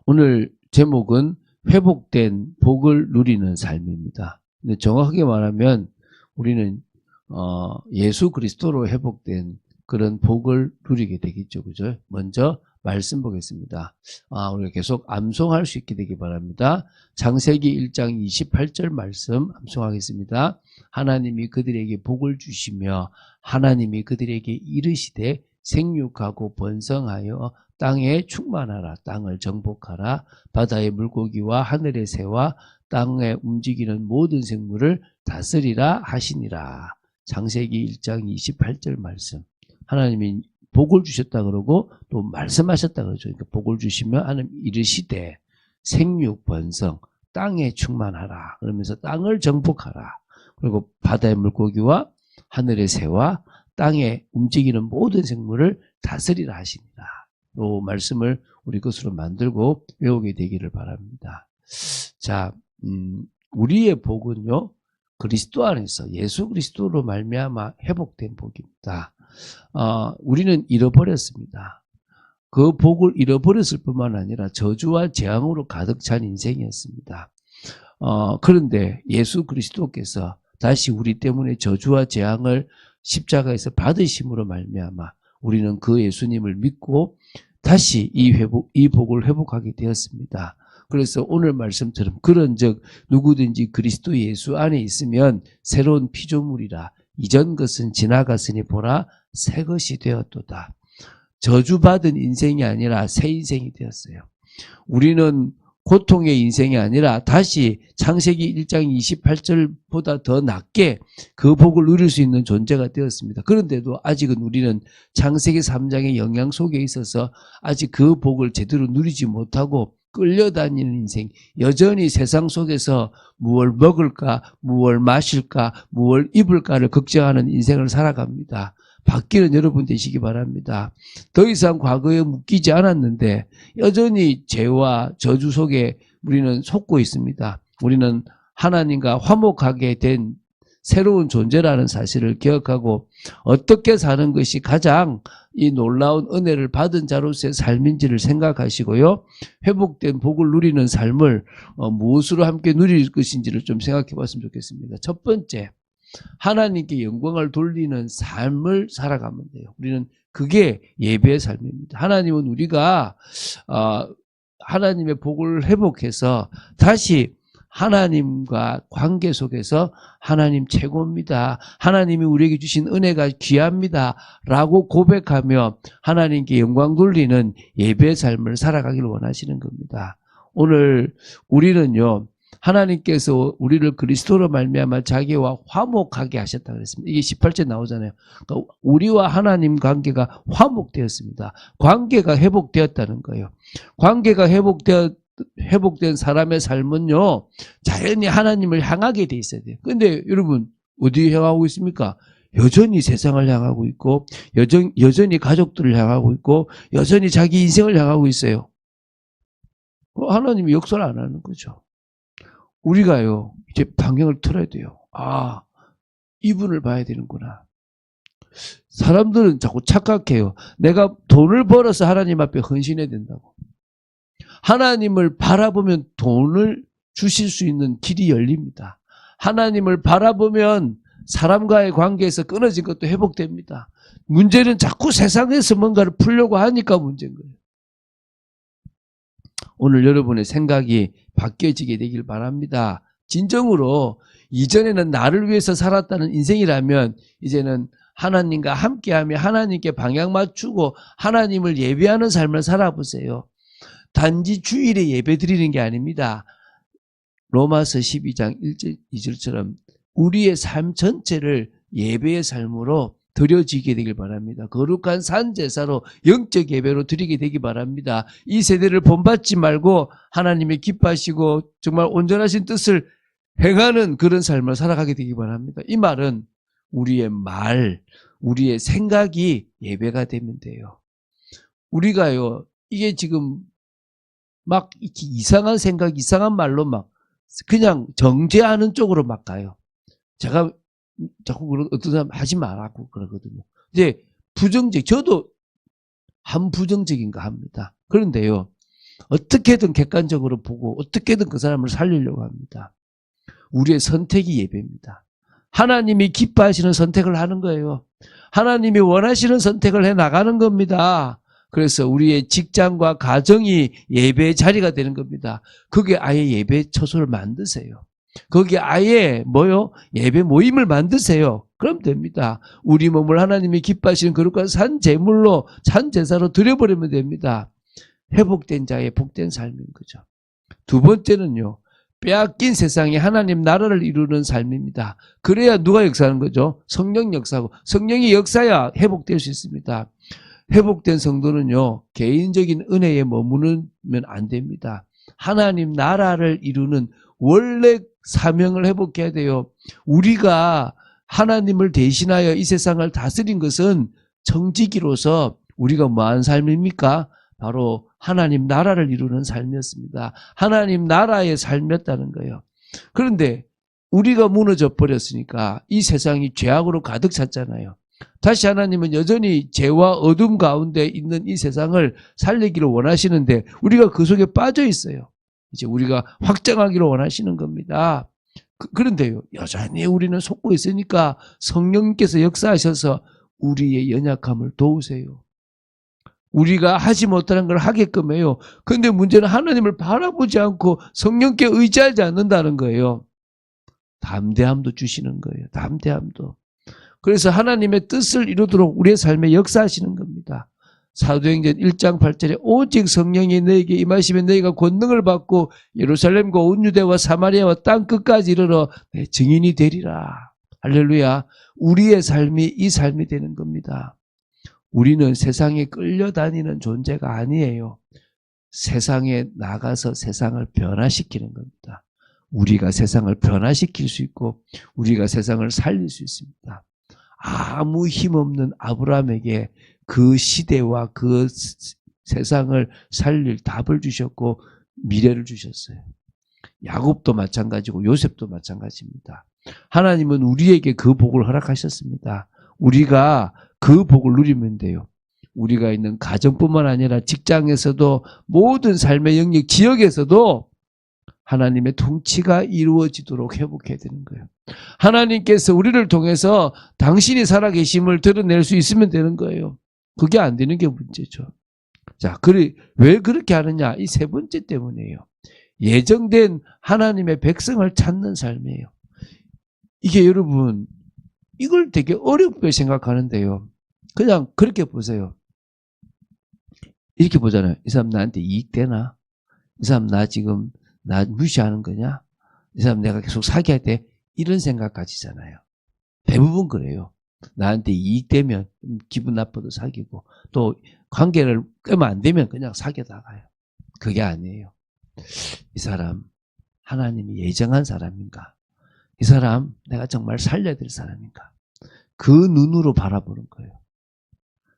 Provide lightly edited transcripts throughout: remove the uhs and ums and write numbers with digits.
오늘 제목은 회복된 복을 누리는 삶입니다. 근데 정확하게 말하면 우리는 예수 그리스도로 회복된 그런 복을 누리게 되겠죠. 그죠? 먼저 말씀 보겠습니다. 우리가 계속 암송할 수 있게 되기 바랍니다. 창세기 1장 28절 말씀 암송하겠습니다. 하나님이 그들에게 복을 주시며 하나님이 그들에게 이르시되 생육하고 번성하여 땅에 충만하라. 땅을 정복하라. 바다의 물고기와 하늘의 새와 땅에 움직이는 모든 생물을 다스리라 하시니라. 창세기 1장 28절 말씀. 하나님이 복을 주셨다 그러고 또 말씀하셨다 그러죠. 그러니까 복을 주시면 하나님 이르시되 생육 번성 땅에 충만하라. 그러면서 땅을 정복하라. 그리고 바다의 물고기와 하늘의 새와 땅에 움직이는 모든 생물을 다스리라 하시니라. 이 말씀을 우리 것으로 만들고 외우게 되기를 바랍니다. 자, 우리의 복은요, 그리스도 안에서 예수 그리스도로 말미암아 회복된 복입니다. 우리는 잃어버렸습니다. 그 복을 잃어버렸을 뿐만 아니라 저주와 재앙으로 가득 찬 인생이었습니다. 그런데 예수 그리스도께서 다시 우리 때문에 저주와 재앙을 십자가에서 받으심으로 말미암아 우리는 그 예수님을 믿고 다시 이 복을 회복하게 되었습니다. 그래서 오늘 말씀처럼 그런즉 누구든지 그리스도 예수 안에 있으면 새로운 피조물이라. 이전 것은 지나갔으니 보라 새 것이 되었도다. 저주받은 인생이 아니라 새 인생이 되었어요. 우리는 고통의 인생이 아니라 다시 창세기 1장 28절보다 더 낮게 그 복을 누릴 수 있는 존재가 되었습니다. 그런데도 아직은 우리는 창세기 3장의 영향 속에 있어서 아직 그 복을 제대로 누리지 못하고 끌려다니는 인생, 여전히 세상 속에서 무엇을 먹을까, 무엇을 마실까, 무엇을 입을까를 걱정하는 인생을 살아갑니다. 바뀌는 여러분 되시기 바랍니다. 더 이상 과거에 묶이지 않았는데 여전히 죄와 저주 속에 우리는 속고 있습니다. 우리는 하나님과 화목하게 된 새로운 존재라는 사실을 기억하고 어떻게 사는 것이 가장 이 놀라운 은혜를 받은 자로서의 삶인지를 생각하시고요. 회복된 복을 누리는 삶을 무엇으로 함께 누릴 것인지를 좀 생각해 봤으면 좋겠습니다. 첫 번째, 하나님께 영광을 돌리는 삶을 살아가면 돼요. 우리는 그게 예배의 삶입니다. 하나님은 우리가 하나님의 복을 회복해서 다시 하나님과 관계 속에서 하나님 최고입니다. 하나님이 우리에게 주신 은혜가 귀합니다. 라고 고백하며 하나님께 영광 돌리는 예배의 삶을 살아가기를 원하시는 겁니다. 오늘 우리는요. 하나님께서 우리를 그리스도로 말미암아 자기와 화목하게 하셨다 그랬습니다. 이게 18절 나오잖아요. 그러니까 우리와 하나님 관계가 화목되었습니다. 관계가 회복되었다는 거예요. 관계가 회복된 사람의 삶은요, 자연히 하나님을 향하게 돼 있어야 돼요. 그런데 여러분, 어디 향하고 있습니까? 여전히 세상을 향하고 있고, 여전히 가족들을 향하고 있고, 여전히 자기 인생을 향하고 있어요. 하나님이 역사를 안 하는 거죠. 우리가요, 이제 방향을 틀어야 돼요. 이분을 봐야 되는구나. 사람들은 자꾸 착각해요. 내가 돈을 벌어서 하나님 앞에 헌신해야 된다고. 하나님을 바라보면 돈을 주실 수 있는 길이 열립니다. 하나님을 바라보면 사람과의 관계에서 끊어진 것도 회복됩니다. 문제는 자꾸 세상에서 뭔가를 풀려고 하니까 문제인 거예요. 오늘 여러분의 생각이 바뀌어지게 되길 바랍니다. 진정으로 이전에는 나를 위해서 살았다는 인생이라면 이제는 하나님과 함께하며 하나님께 방향 맞추고 하나님을 예배하는 삶을 살아보세요. 단지 주일에 예배 드리는 게 아닙니다. 로마서 12장 1절 2절처럼 우리의 삶 전체를 예배의 삶으로 드려지게 되길 바랍니다. 거룩한 산제사로 영적 예배로 드리게 되기 바랍니다. 이 세대를 본받지 말고 하나님이 기뻐하시고 정말 온전하신 뜻을 행하는 그런 삶을 살아가게 되기 바랍니다. 이 말은 우리의 말, 우리의 생각이 예배가 되면 돼요. 우리가요, 이게 지금 막 이렇게 이상한 생각, 이상한 말로 막 그냥 정죄하는 쪽으로 막 가요. 제가 자꾸 어떤 사람 하지 말라고 그러거든요. 이제 저도 한 부정적인가 합니다. 그런데요, 어떻게든 객관적으로 보고 어떻게든 그 사람을 살리려고 합니다. 우리의 선택이 예배입니다. 하나님이 기뻐하시는 선택을 하는 거예요. 하나님이 원하시는 선택을 해 나가는 겁니다. 그래서 우리의 직장과 가정이 예배의 자리가 되는 겁니다. 거기에 아예 예배 처소를 만드세요. 거기에 아예 예배 모임을 만드세요. 그럼 됩니다. 우리 몸을 하나님이 기뻐하시는 거룩한 산 제물로, 산 제사로 드려버리면 됩니다. 회복된 자의 복된 삶인 거죠. 두 번째는요, 빼앗긴 세상에 하나님 나라를 이루는 삶입니다. 그래야 누가 역사하는 거죠? 성령 역사하고, 성령이 역사야 회복될 수 있습니다. 회복된 성도는요, 개인적인 은혜에 머무르면 안 됩니다. 하나님 나라를 이루는 원래 사명을 회복해야 돼요. 우리가 하나님을 대신하여 이 세상을 다스린 것은 청지기로서 우리가 뭐한 삶입니까? 바로 하나님 나라를 이루는 삶이었습니다. 하나님 나라의 삶이었다는 거예요. 그런데 우리가 무너져 버렸으니까 이 세상이 죄악으로 가득 찼잖아요. 다시 하나님은 여전히 죄와 어둠 가운데 있는 이 세상을 살리기를 원하시는데 우리가 그 속에 빠져 있어요. 이제 우리가 확장하기를 원하시는 겁니다. 그런데요, 여전히 우리는 속고 있으니까 성령께서 역사하셔서 우리의 연약함을 도우세요. 우리가 하지 못하는 걸 하게끔 해요. 그런데 문제는 하나님을 바라보지 않고 성령께 의지하지 않는다는 거예요. 담대함도 주시는 거예요. 담대함도. 그래서 하나님의 뜻을 이루도록 우리의 삶에 역사하시는 겁니다. 사도행전 1장 8절에 오직 성령이 너에게 임하시면 너희가 권능을 받고 예루살렘과 온 유대와 사마리아와 땅 끝까지 이르러 내 증인이 되리라. 할렐루야. 우리의 삶이 이 삶이 되는 겁니다. 우리는 세상에 끌려다니는 존재가 아니에요. 세상에 나가서 세상을 변화시키는 겁니다. 우리가 세상을 변화시킬 수 있고 우리가 세상을 살릴 수 있습니다. 아무 힘없는 아브라함에게 그 시대와 그 세상을 살릴 답을 주셨고 미래를 주셨어요. 야곱도 마찬가지고 요셉도 마찬가지입니다. 하나님은 우리에게 그 복을 허락하셨습니다. 우리가 그 복을 누리면 돼요. 우리가 있는 가정뿐만 아니라 직장에서도 모든 삶의 영역, 지역에서도 하나님의 통치가 이루어지도록 회복해야 되는 거예요. 하나님께서 우리를 통해서 당신이 살아계심을 드러낼 수 있으면 되는 거예요. 그게 안 되는 게 문제죠. 자, 왜 그렇게 하느냐? 이 세 번째 때문이에요. 예정된 하나님의 백성을 찾는 삶이에요. 이게 여러분, 이걸 되게 어렵게 생각하는데요. 그냥 그렇게 보세요. 이렇게 보잖아요. 이 사람 나한테 이익되나? 이 사람 나 무시하는 거냐? 이 사람 내가 계속 사귀어야 돼? 이런 생각 가지잖아요. 대부분 그래요. 나한테 이익되면 기분 나빠도 사귀고 또 관계를 끄면 안 되면 그냥 사귀다가요. 그게 아니에요. 이 사람 하나님이 예정한 사람인가? 이 사람 내가 정말 살려야 될 사람인가? 그 눈으로 바라보는 거예요.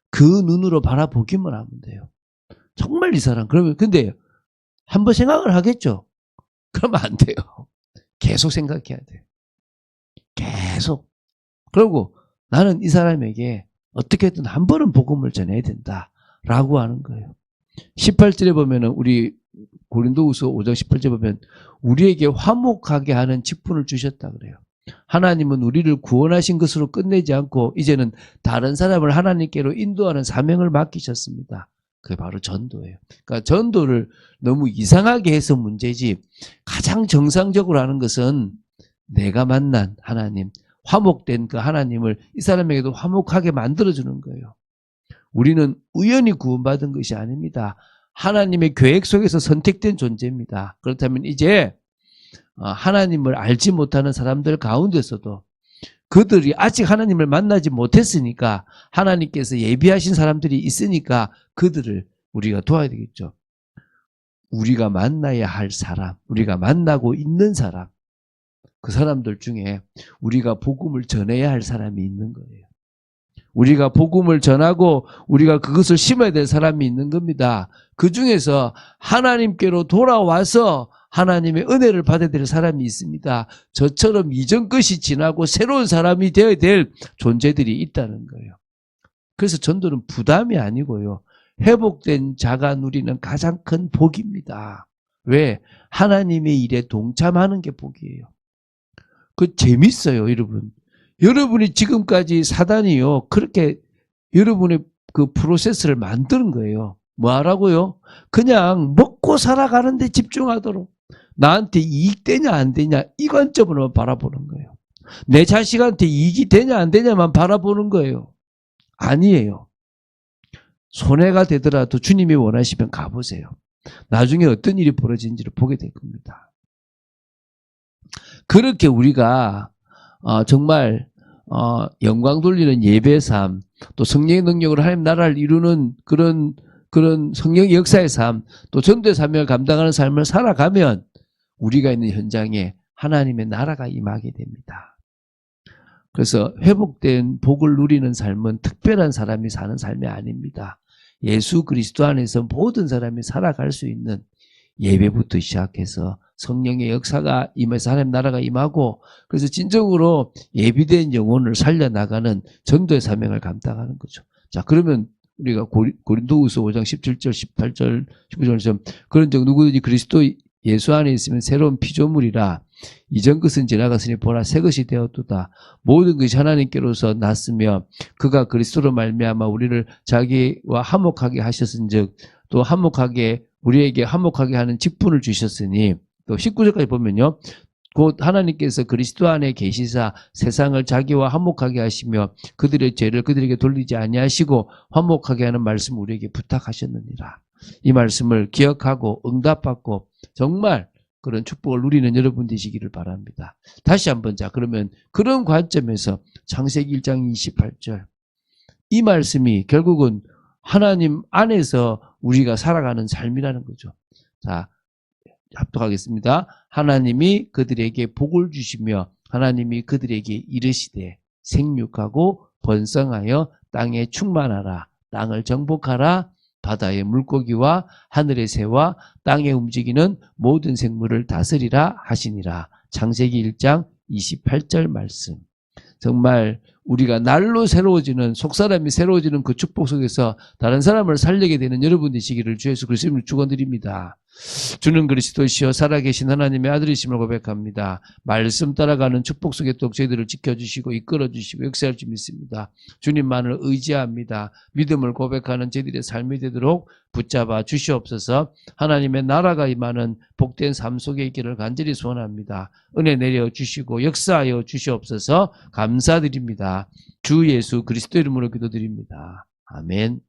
그 눈으로 바라보기만 하면 돼요. 정말 이 사람 근데 한번 생각을 하겠죠? 그러면 안 돼요. 계속 생각해야 돼요. 계속. 그리고 나는 이 사람에게 어떻게든 한 번은 복음을 전해야 된다라고 하는 거예요. 18절에 보면은 우리 고린도후서 5장 18절에 보면 우리에게 화목하게 하는 직분을 주셨다 그래요. 하나님은 우리를 구원하신 것으로 끝내지 않고 이제는 다른 사람을 하나님께로 인도하는 사명을 맡기셨습니다. 그게 바로 전도예요. 그러니까 전도를 너무 이상하게 해서 문제지 가장 정상적으로 하는 것은 내가 만난 하나님, 화목된 그 하나님을 이 사람에게도 화목하게 만들어주는 거예요. 우리는 우연히 구원받은 것이 아닙니다. 하나님의 계획 속에서 선택된 존재입니다. 그렇다면 이제 하나님을 알지 못하는 사람들 가운데서도 그들이 아직 하나님을 만나지 못했으니까 하나님께서 예비하신 사람들이 있으니까 그들을 우리가 도와야 되겠죠. 우리가 만나야 할 사람, 우리가 만나고 있는 사람, 그 사람들 중에 우리가 복음을 전해야 할 사람이 있는 거예요. 우리가 복음을 전하고 우리가 그것을 심어야 될 사람이 있는 겁니다. 그 중에서 하나님께로 돌아와서 하나님의 은혜를 받아야 될 사람이 있습니다. 저처럼 이전 것이 지나고 새로운 사람이 되어야 될 존재들이 있다는 거예요. 그래서 전도는 부담이 아니고요. 회복된 자가 누리는 가장 큰 복입니다. 왜? 하나님의 일에 동참하는 게 복이에요. 그 재밌어요, 여러분. 여러분이 지금까지 사단이요, 그렇게 여러분의 그 프로세스를 만드는 거예요. 뭐 하라고요? 그냥 먹고 살아가는 데 집중하도록. 나한테 이익 되냐 안 되냐 이 관점으로만 바라보는 거예요. 내 자식한테 이익이 되냐 안 되냐만 바라보는 거예요. 아니에요. 손해가 되더라도 주님이 원하시면 가보세요. 나중에 어떤 일이 벌어진지를 보게 될 겁니다. 그렇게 우리가 정말 영광 돌리는 예배의 삶, 또 성령의 능력으로 하나님 나라를 이루는 그런 성령의 역사의 삶, 또 전도의 사명을 감당하는 삶을 살아가면 우리가 있는 현장에 하나님의 나라가 임하게 됩니다. 그래서 회복된 복을 누리는 삶은 특별한 사람이 사는 삶이 아닙니다. 예수 그리스도 안에서 모든 사람이 살아갈 수 있는 예배부터 시작해서 성령의 역사가 임해서 하나님 나라가 임하고, 그래서 진정으로 예비된 영혼을 살려나가는 전도의 사명을 감당하는 거죠. 자, 그러면 우리가 고린도후서 5장 17절, 18절, 19절처럼 그런 적 누구든지 그리스도 예수 안에 있으면 새로운 피조물이라 이전 것은 지나갔으니 보라 새 것이 되었도다. 모든 것이 하나님께로서 났으며 그가 그리스도로 말미암아 우리를 자기와 화목하게 하셨은즉 또 화목하게 우리에게 화목하게 하는 직분을 주셨으니, 또 19절까지 보면요, 곧 하나님께서 그리스도 안에 계시사 세상을 자기와 화목하게 하시며 그들의 죄를 그들에게 돌리지 아니하시고 화목하게 하는 말씀을 우리에게 부탁하셨느니라. 이 말씀을 기억하고 응답받고 정말 그런 축복을 누리는 여러분 되시기를 바랍니다. 다시 한번, 자, 그러면 그런 관점에서 창세기 1장 28절 이 말씀이 결국은 하나님 안에서 우리가 살아가는 삶이라는 거죠. 자, 합독하겠습니다. 하나님이 그들에게 복을 주시며 하나님이 그들에게 이르시되 생육하고 번성하여 땅에 충만하라. 땅을 정복하라. 바다의 물고기와 하늘의 새와 땅에 움직이는 모든 생물을 다스리라 하시니라. 창세기 1장 28절 말씀. 정말 우리가 날로 새로워지는, 속사람이 새로워지는 그 축복 속에서 다른 사람을 살리게 되는 여러분 되시기를 주 예수 그리스도로 축원드립니다. 주는 그리스도시여 살아계신 하나님의 아들이심을 고백합니다. 말씀 따라가는 축복 속에 또 저희들을 지켜주시고 이끌어주시고 역사할 줄 믿습니다. 주님만을 의지합니다. 믿음을 고백하는 저희들의 삶이 되도록 붙잡아 주시옵소서. 하나님의 나라가 임하는 복된 삶 속에 있기를 간절히 소원합니다. 은혜 내려주시고 역사하여 주시옵소서. 감사드립니다. 주 예수 그리스도 이름으로 기도드립니다. 아멘.